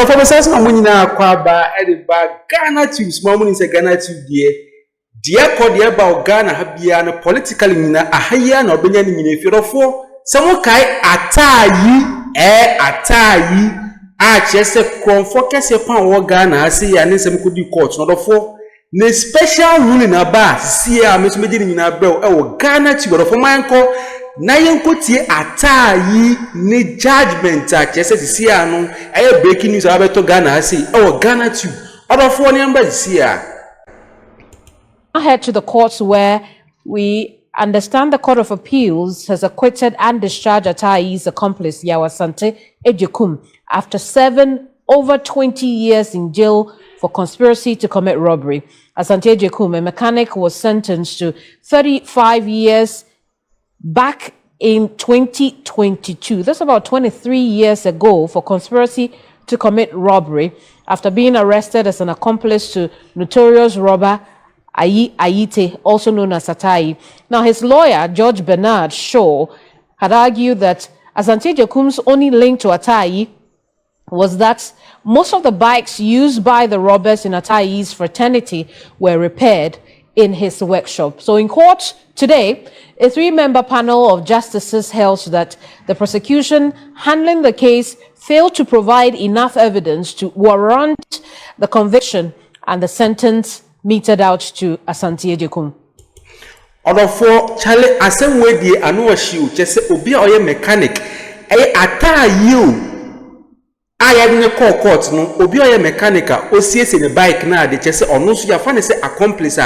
Ono for message na munyina kwaba e ba Ghanatube small money say Ghanatube dear call dear ba Ghana ha bia no politically nyina ahaya na obenya nyina efirofo se mo kai atayi a chese kromfo kese pan wo Ghana ase ya ne sem kodi court no dofo ne special ruling aba sie a meso meji nyina brew e wo Ghanatube dofo manko na yenkotie atayi ne judgment a chese sie anu e breaking news abeto Ghana ase e wo Ghanatube dofo ne amba sie a head to the courts where we understand the Court of Appeals has acquitted and discharged Atayi's accomplice Yaw Asante Ejekum after serving over 20 years in jail for conspiracy to commit robbery. Asante Ejekum, a mechanic, was sentenced to 35 years back in 2022. That's about 23 years ago for conspiracy to commit robbery after being arrested as an accomplice to notorious robber Ayite, also known as Atayi. Now, his lawyer, Judge Bernard Shaw, had argued that Asante Ejekum's only link to Atayi was that most of the bikes used by the robbers in Atayi's fraternity were repaired in his workshop. So in court today, a 3-member panel of justices held that the prosecution handling the case failed to provide enough evidence to warrant the conviction and the sentence meted out to Asante Ejekum. Order for Charlie Asemwe di anu shiu chese obi oye mechanic Atayi aya ne court no obi oye mechanic osiese ne bike na de chese onu so ya fa ne se accomplice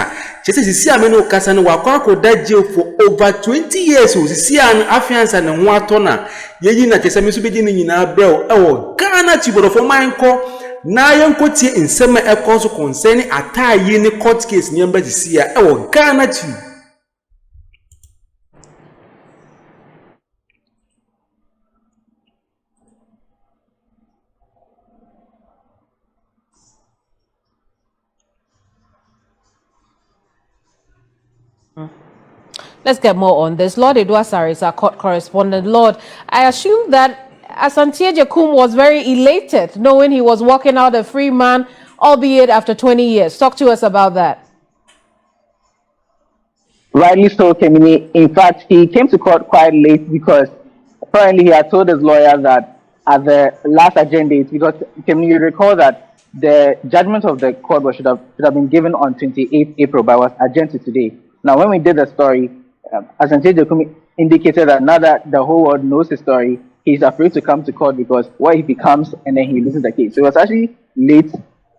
chese sisi amene okasa ne wakwa jail for over 20 years sisi an afiansa ne ho ato na yeyi na chese meso bedi ne nyina brew ewo Ghanatube for manko na yenkotie nsema ekoso concerning Atayi ne court case ne amba disia ewo Ghanatube. Let's get more on this. Lord Edwasari is our court correspondent. Lord, I assume that Asante Ejekum was very elated knowing he was walking out a free man, albeit after 20 years. Talk to us about that. Rightly so, Kemini. In fact, he came to court quite late because apparently he had told his lawyer that at the last agenda date, because Kemini, you recall that the judgment of the court should have been given on 28th April, but was adjourned to today. Now, when we did the story, Asante Ejekum indicated that now that the whole world knows his story, he's afraid to come to court because what he becomes and then he loses the case. So it was actually late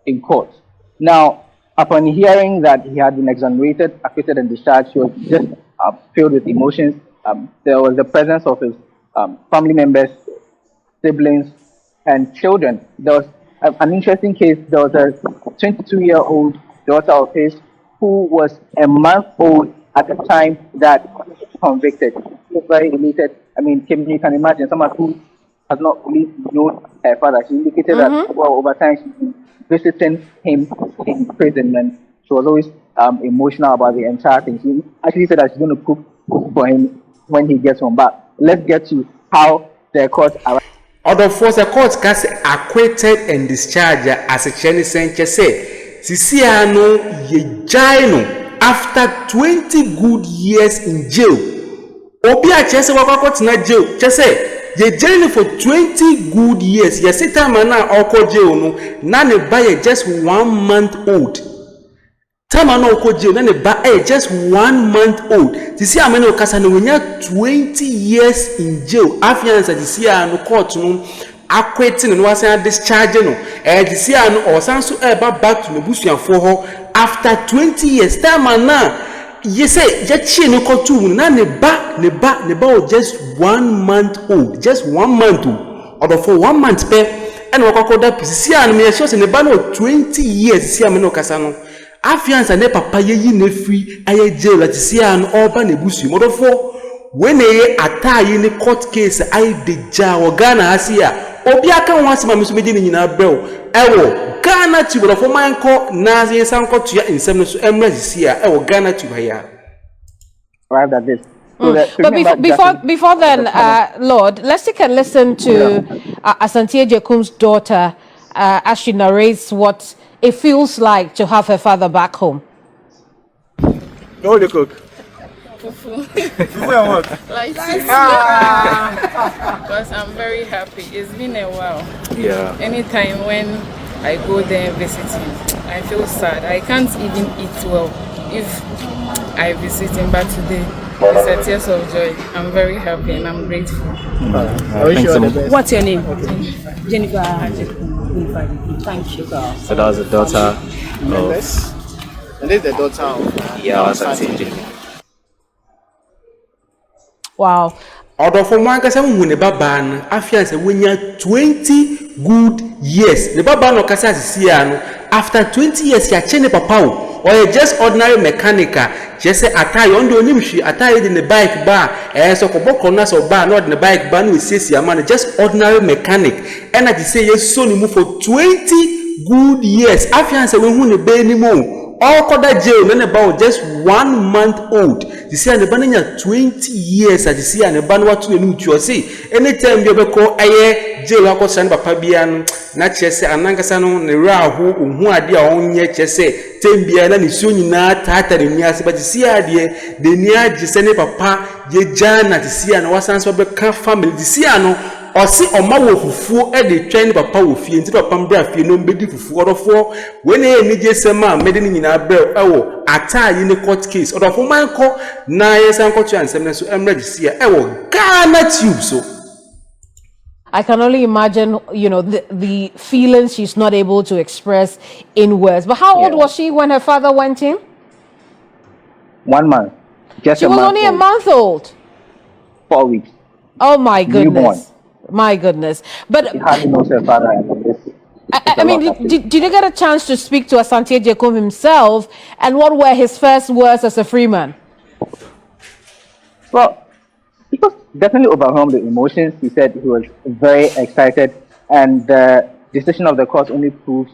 in court. Now, upon hearing that he had been exonerated, acquitted, and discharged, he was just filled with emotions. There was the presence of his family members, siblings, and children. There was an interesting case. There was a 22-year-old daughter of his who was a month old at the time that he was convicted. He was very elated. I mean, you can imagine someone who has not really known her father. She indicated that over time she's been visiting him in prison, and she was always emotional about the entire thing. She actually said that she's going to cook for him when he gets home. But let's get to how the court arrived. Order for the court cast acquitted and discharged as a Chinese say, Sisiano Yejaino after 20 good years in jail. Obi a chese wakwa na jail chese ye jail for 20 good years. Ye say time na okọ jail no na ne ba ye just 1 month old. Time na okọ jail na ne ba just 1 month old. Sisi amene okasa na wenya 20 years in jail. Afiansa sisi no court no acquitting no wasan discharge no. Sisi no osanso back to nebusuafo ho after 20 years. Time na you say Jachi no kotu na ne ba just 1 month old, just 1 month old, or for 1 month pe and wakoda pisi an me sure say ne ba no 20 years si am no kasa no afiansa ne papa yeyi ne free aye jail ati si an oba ne busu mo do for when e Atayi ne court case ai deja o Ghana asia obi aka ho asema me so be ni nyina brew ewo Ghanatube for manko na yesanko to ya insem so emra sia ewo Ghanatube haya. Right at this. But before then, Lord, let's take a listen to Asante Ejekum's daughter, as she narrates what it feels like to have her father back home. Go to cook. Like because I'm very happy. It's been a while. Yeah. Anytime when I go there visiting, I feel sad. I can't even eat well if I visit him. But today, it's a tears of joy. I'm very happy and I'm grateful. I wish you all the best. What's your name? Jennifer. Thank you. So that was the daughter of And this is the daughter of Yawasante. Wow. Odofo mo ankasa mu ne baba no afia se wonya 20 good years. Ne baba no kasa sisi ano after 20 years ya che ne papa o or just ordinary mechanical just say atai on do nim hwi atai de ne bike bar so koboko na so bar no de ne bike bar no sisi ama no just ordinary mechanic and I say yes so ni mu for 20 good years afia se we hu ne be ni mo all koda jail no about just 1 month old. You see an banana 20 years as you see an ban what to you see anytime you call aye jail ako san papa bia no na chese anankasa no ne ra hu ade a onye chese tembia na ni so nyina tata de ni ase but see ade de ni agise ne papa ye jana ti see an wasan so be ka family ti see ano osi oma wo fufuo e de twen papa wo fie nti papa mbra fie no mbedi fufuo odofo we na ye nije sema mede ni nyina bra ewo atayi ne court case odofo manko na ye sanko to ansem ne so emra gisia ewo Ghanatube so I can only imagine, you know, the feelings she's not able to express in words. But how old was she when her father went in? 1 month. Just She was only a month old. 4 weeks. Oh my goodness. Newborn. My goodness. But She hardly knows her father. And I mean, did you get a chance to speak to Asante Ejekum himself? And what were his first words as a free man? Well, he was definitely overwhelmed with emotions. He said he was very excited, and the decision of the court only proves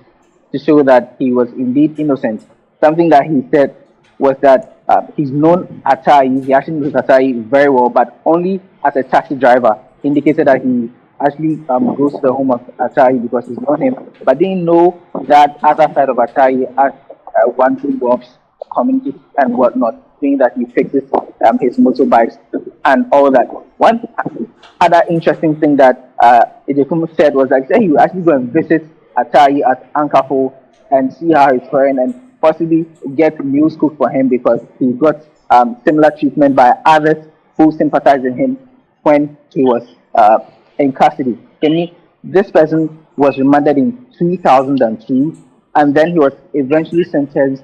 to show that he was indeed innocent. Something that he said was that he's known Atai, he actually knows Atai very well, but only as a taxi driver. He indicated that he actually goes to the home of Atai because he's known him, but didn't know that other side of Atai as one who works community and whatnot, being that he fixes his motorbikes and all that. One other interesting thing that Ejekum said was that he would actually go and visit Atai at Ankafo and see how he's faring and possibly get meals cooked for him because he got similar treatment by others who sympathized with him when he was in custody. This person was remanded in 2002 and then he was eventually sentenced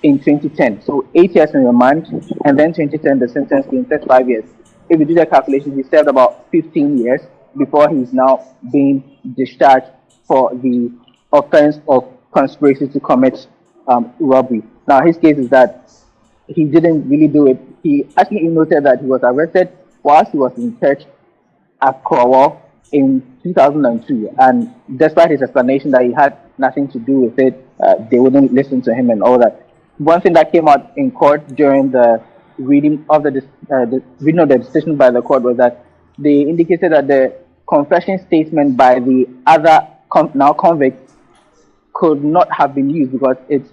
in 2010. So 8 years in remand, and then 2010 the sentence being 35 years. If you do the calculations, he served about 15 years before he's now being discharged for the offense of conspiracy to commit robbery. Now his case is that he didn't really do it. He actually noted that he was arrested whilst he was in church at Korowal in 2002, and despite his explanation that he had nothing to do with it, they wouldn't listen to him and all that. One thing that came out in court during the reading of the decision by the court was that they indicated that the confession statement by the other now convict could not have been used because it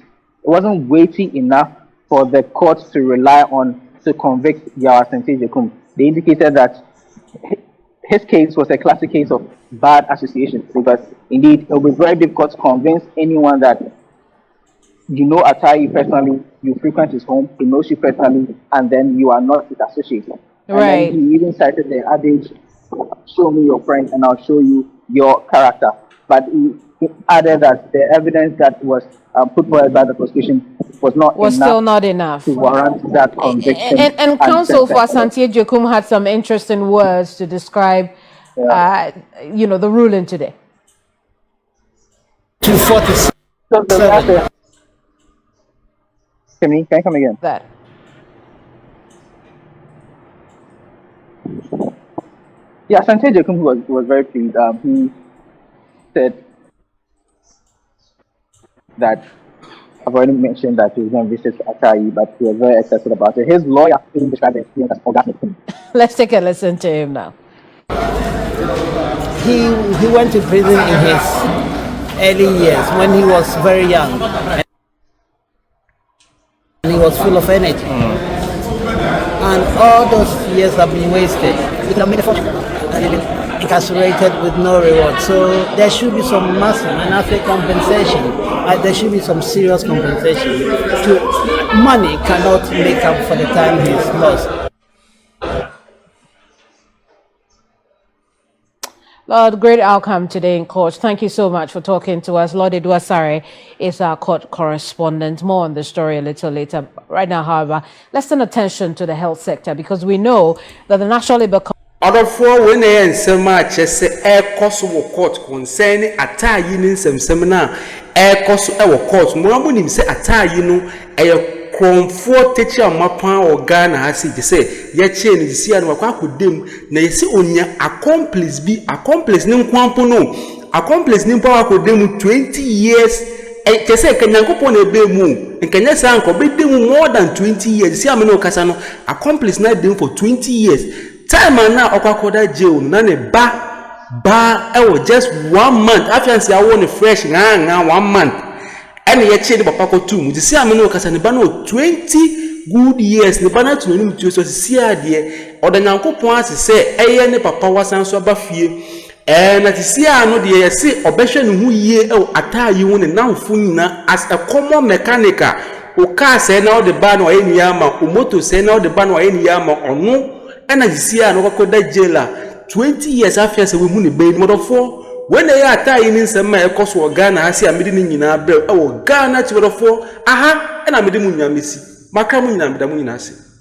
wasn't weighty enough for the court to rely on to convict Yawasante Ejekum. They indicated that his case was a classic case of bad association because indeed it will be very difficult to convince anyone that you know Atai personally, you frequent his home, he knows you personally, and then you are not his associate. Right. And then he even cited the adage, show me your friend and I'll show you your character. But he added that the evidence that was put forward by the prosecution was still not enough to warrant that conviction. And counsel for Asante Ejekum had some interesting words to describe, you know, the ruling today. 246. So the last, can you come again? That. Yeah, Asante Ejekum was very pleased. He said that I've already mentioned that he was going to visit Atai, but he was very excited about it. His lawyer even described it as organic. Let's take a listen to him now. He went to prison in his early years when he was very young. And he was full of energy. And all those years have been wasted. He could have made a fortune and been incarcerated with no reward. So there should be some massive, and I say compensation. There should be some serious compensation. Money cannot make up for the time he's lost. Lord, great outcome today in court. Thank you so much for talking to us. Lord Edwasare is our court correspondent. More on the story a little later. Right now, however, let's turn attention to the health sector because we know that the National Labour Other four when they and so much as air cost court concerning attire in some seminar air cost our court. More say attire you know a comfort teacher mapa or Ghana has it say ye chain is see and wakwa dem na yesi onya accomplice be accomplice nim kwampo no accomplice nim power ko dem 20 years e te say kanyankopon na be mu nkanya sa anko be dem more than 20 years see am no kasa no accomplice na dem for 20 years time na okwakoda jail na ne ba just 1 month afiansi awo ne fresh nga 1 month and ye chede papa ko tu mu see am no kasa ne ba no 20 good years ne ba na tu no mu so see ade odanyankopon asese eye ne papa wasan so aba fie na ti see ano de ye se obehwe ne hu yie atayi hu ne namfo nyina as a common mechanical o car say na o de ba no ayi ama o motor say na o de ba no ayi ama onu na ti see ano kwakoda jailer 20 years after say we hu ne be ni modofo when they are tying in some cost or Ghana, I see a meeting in our bill. Oh, Ghana to the 4. Aha, and I'm a munyamisi. Makamunam, the munasi.